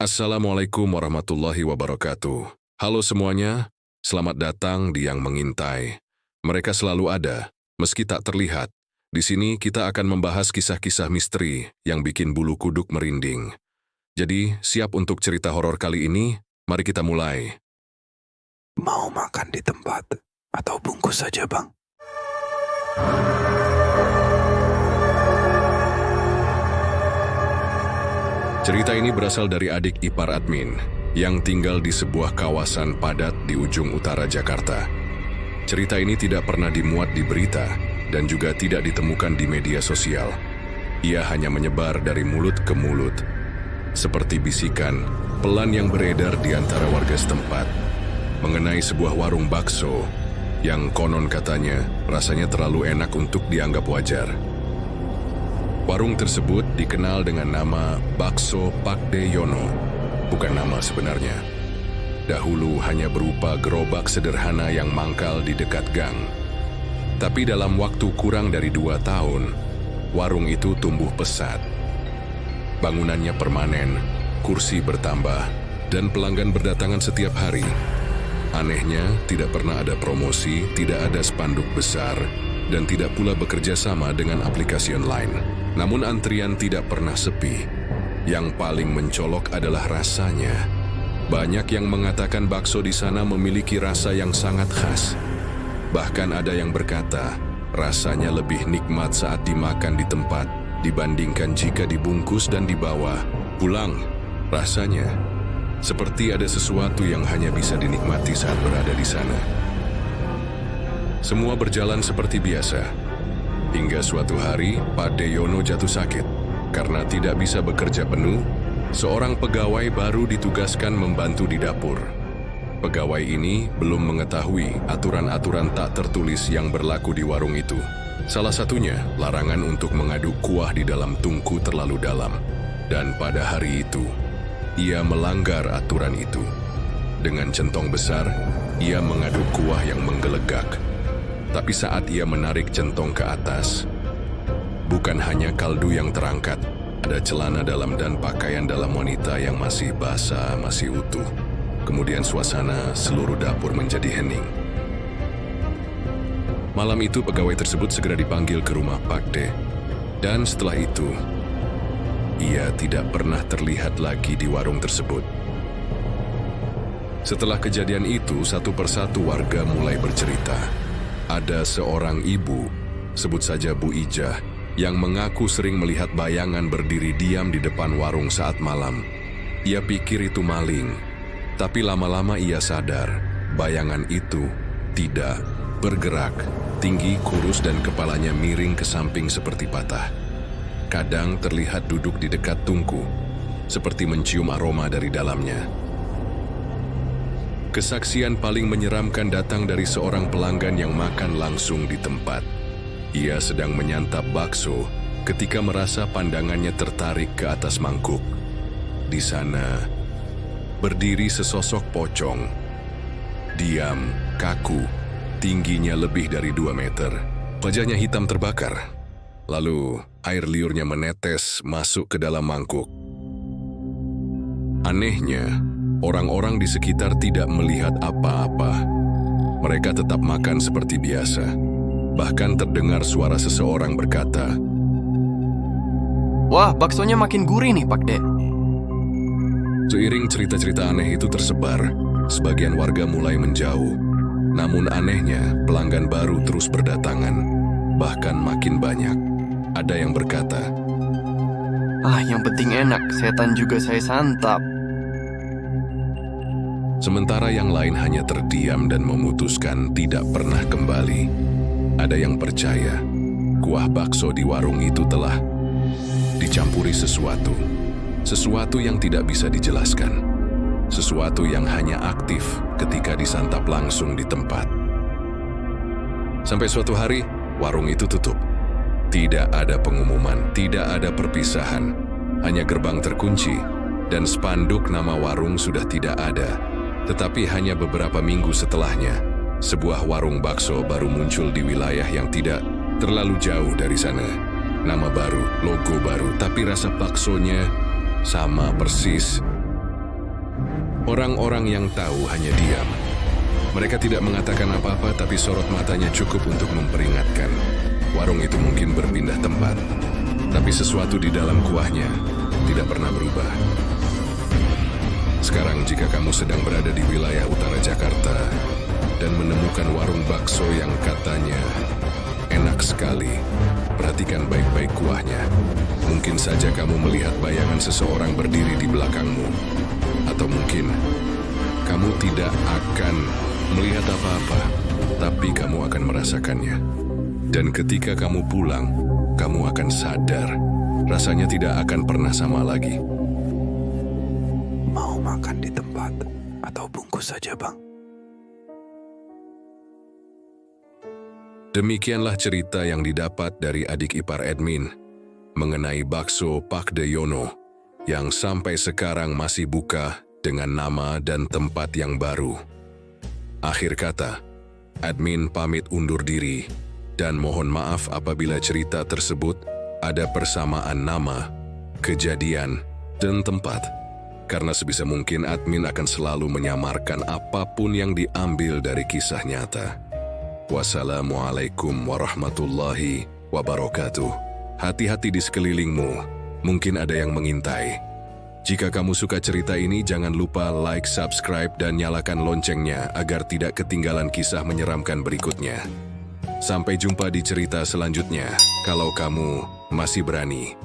Assalamualaikum warahmatullahi wabarakatuh. Halo semuanya, selamat datang di Yang Mengintai. Mereka selalu ada, meski tak terlihat. Di sini kita akan membahas kisah-kisah misteri yang bikin bulu kuduk merinding. Jadi, siap untuk cerita horor kali ini? Mari kita mulai. Mau makan di tempat atau bungkus saja, Bang? Cerita ini berasal dari adik ipar admin yang tinggal di sebuah kawasan padat di ujung utara Jakarta. Cerita ini tidak pernah dimuat di berita dan juga tidak ditemukan di media sosial. Ia hanya menyebar dari mulut ke mulut, seperti bisikan pelan yang beredar di antara warga setempat mengenai sebuah warung bakso yang konon katanya rasanya terlalu enak untuk dianggap wajar. Warung tersebut dikenal dengan nama Bakso Pakde Yono, bukan nama sebenarnya. Dahulu hanya berupa gerobak sederhana yang mangkal di dekat gang. Tapi dalam waktu kurang dari 2 tahun, warung itu tumbuh pesat. Bangunannya permanen, kursi bertambah, dan pelanggan berdatangan setiap hari. Anehnya, tidak pernah ada promosi, tidak ada spanduk besar, dan tidak pula bekerja sama dengan aplikasi online. Namun antrian tidak pernah sepi. Yang paling mencolok adalah rasanya. Banyak yang mengatakan bakso di sana memiliki rasa yang sangat khas. Bahkan ada yang berkata, rasanya lebih nikmat saat dimakan di tempat dibandingkan jika dibungkus dan dibawa pulang. Rasanya seperti ada sesuatu yang hanya bisa dinikmati saat berada di sana. Semua berjalan seperti biasa. Hingga suatu hari, Pak Yono jatuh sakit. Karena tidak bisa bekerja penuh, seorang pegawai baru ditugaskan membantu di dapur. Pegawai ini belum mengetahui aturan-aturan tak tertulis yang berlaku di warung itu. Salah satunya, larangan untuk mengaduk kuah di dalam tungku terlalu dalam. Dan pada hari itu, ia melanggar aturan itu. Dengan centong besar, ia mengaduk kuah yang menggelegak. Tapi saat ia menarik centong ke atas, bukan hanya kaldu yang terangkat, ada celana dalam dan pakaian dalam wanita yang masih basah, masih utuh. Kemudian suasana seluruh dapur menjadi hening. Malam itu pegawai tersebut segera dipanggil ke rumah Pak D. Dan setelah itu, ia tidak pernah terlihat lagi di warung tersebut. Setelah kejadian itu, satu persatu warga mulai bercerita. Ada seorang ibu, sebut saja Bu Ijah, yang mengaku sering melihat bayangan berdiri diam di depan warung saat malam. Ia pikir itu maling, tapi lama-lama ia sadar bayangan itu tidak bergerak, tinggi, kurus, dan kepalanya miring ke samping seperti patah. Kadang terlihat duduk di dekat tungku, seperti mencium aroma dari dalamnya. Kesaksian paling menyeramkan datang dari seorang pelanggan yang makan langsung di tempat. Ia sedang menyantap bakso ketika merasa pandangannya tertarik ke atas mangkuk. Di sana, berdiri sesosok pocong. Diam, kaku, tingginya lebih dari 2 meter. Wajahnya hitam terbakar. Lalu, air liurnya menetes masuk ke dalam mangkuk. Anehnya, orang-orang di sekitar tidak melihat apa-apa. Mereka tetap makan seperti biasa. Bahkan terdengar suara seseorang berkata, "Wah, baksonya makin gurih nih, Pak De." Seiring cerita-cerita aneh itu tersebar, sebagian warga mulai menjauh. Namun anehnya, pelanggan baru terus berdatangan. Bahkan makin banyak. Ada yang berkata, Yang penting enak, setan juga saya santap." Sementara yang lain hanya terdiam dan memutuskan tidak pernah kembali. Ada yang percaya kuah bakso di warung itu telah dicampuri sesuatu. Sesuatu yang tidak bisa dijelaskan. Sesuatu yang hanya aktif ketika disantap langsung di tempat. Sampai suatu hari, warung itu tutup. Tidak ada pengumuman, tidak ada perpisahan. Hanya gerbang terkunci dan spanduk nama warung sudah tidak ada. Tetapi hanya beberapa minggu setelahnya, sebuah warung bakso baru muncul di wilayah yang tidak terlalu jauh dari sana. Nama baru, logo baru, tapi rasa baksonya sama persis Orang-orang yang tahu hanya diam. Mereka tidak mengatakan apa-apa, tapi sorot matanya cukup untuk memperingatkan. Warung itu mungkin berpindah tempat, tapi sesuatu di dalam kuahnya tidak pernah berubah. Sekarang jika kamu sedang berada di wilayah utara Jakarta dan menemukan warung bakso yang katanya enak sekali, perhatikan baik-baik kuahnya. Mungkin saja kamu melihat bayangan seseorang berdiri di belakangmu. Atau mungkin kamu tidak akan melihat apa-apa, tapi kamu akan merasakannya. Dan ketika kamu pulang, kamu akan sadar, rasanya tidak akan pernah sama lagi. Mau makan di tempat atau bungkus saja, Bang? Demikianlah cerita yang didapat dari adik ipar Edmin mengenai bakso Pak Deyono yang sampai sekarang masih buka dengan nama dan tempat yang baru. Akhir kata, admin pamit undur diri dan mohon maaf apabila cerita tersebut ada persamaan nama, kejadian, dan tempat. Karena sebisa mungkin admin akan selalu menyamarkan apapun yang diambil dari kisah nyata. Wassalamualaikum warahmatullahi wabarakatuh. Hati-hati di sekelilingmu, mungkin ada yang mengintai. Jika kamu suka cerita ini, jangan lupa like, subscribe, dan nyalakan loncengnya agar tidak ketinggalan kisah menyeramkan berikutnya. Sampai jumpa di cerita selanjutnya, kalau kamu masih berani.